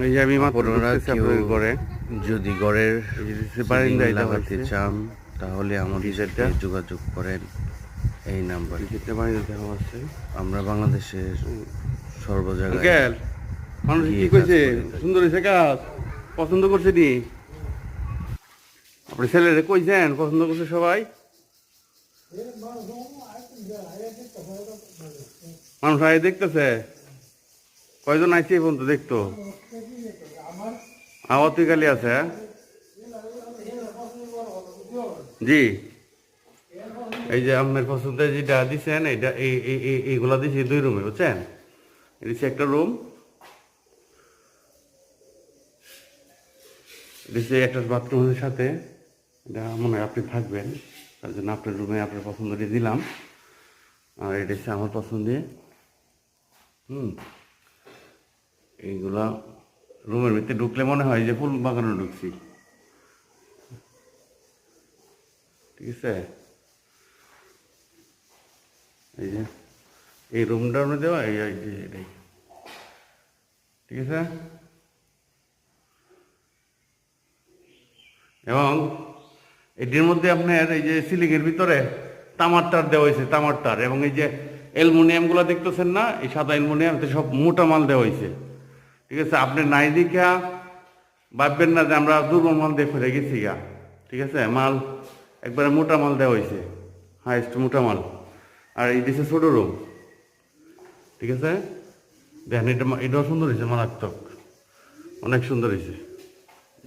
এই যে আমি মাত্র আপনারা ঢুকতেছি কেউ আপনাদের ঘরে। যদি ঘরের এই যে সিলিং বারান্দায় দেওয়া লাগাতে হচ্ছে চান তাহলে আমাদের ডিজাইনটা, সাথে যোগাযোগ করেন এই নাম্বারে। ডিজাইনটা বারান্দায় দেওয়া আছে। আমরা বাংলাদেশের সর্ব জায়গায় আঙ্কেল, মানুষ গিয়ে কি কাজ কইছে? করে থাকি। সুন্দর হয়েছে কাজ? পছন্দ করছে নি? আপনি ছেলেরে কইছেন পছন্দ করছে সবাই? মানুষ আগে দেখতেছে? কয়জন আইছে এই পর্যন্ত দেখতো? আওয়াতি খালি আছে, হ্যাঁ? জি, এই যে আপনার পছন্দের যেটা দিচ্ছেন এইটা এইগুলা দিচ্ছি 2 রুমে, বুঝছেন? এটা হচ্ছে একটা রুম, এটা হচ্ছে একটা বাথরুমের সাথে। এটা মনে হয় আপনি থাকবেন, তার জন্য আপনার রুমে আপনার পছন্দটি দিলাম। আর এটা হচ্ছে আমার পছন্দে। এইগুলা রুমের ভিতরে ঢুকলে মনে হয় যে ফুল বাগানে ঢুকছি, ঠিক আছে? এই যে এই রুমটার মধ্যে দেওয়া এই এই যে এটাই, ঠিক আছে? এবং এটির মধ্যে আপনার এই যে সিলিংয়ের ভিতরে তামার তার দেওয়া হয়েছে, তামার তার, এবং এই যে অ্যালুমিনিয়ামগুলো দেখতেছেন না, এই সাদা অ্যালুমিনিয়াম, সব মোটা মাল দেওয়া হয়েছে, ঠিক আছে? আপনি নাই দেখা ভাববেন না যে আমরা দুর্বল মাল দিয়ে ফেলে গেছি গা, ঠিক আছে? মাল একবারে মোটা মাল দেওয়া হয়েছে, হাইস্ট মোটা মাল। আর এই দিচ্ছে ছোটো রুম, ঠিক আছে? দেখেন এটাও সুন্দর হয়েছে, মারাত্মক, অনেক সুন্দর হয়েছে।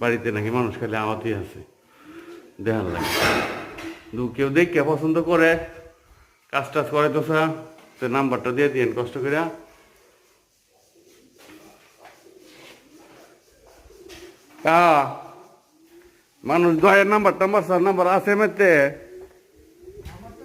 বাড়িতে নাকি মানুষ খালি আমাতেই আছে, দেখার লাগে। কিন্তু কেউ দেখে পছন্দ করে কাজ টাজ করে তো স্যার, তো নাম্বারটা দিয়ে দিন কষ্ট করে। মানুষ দয়ের নাম্বার টাম্বার স্যার নাম্বার আছে মেতে।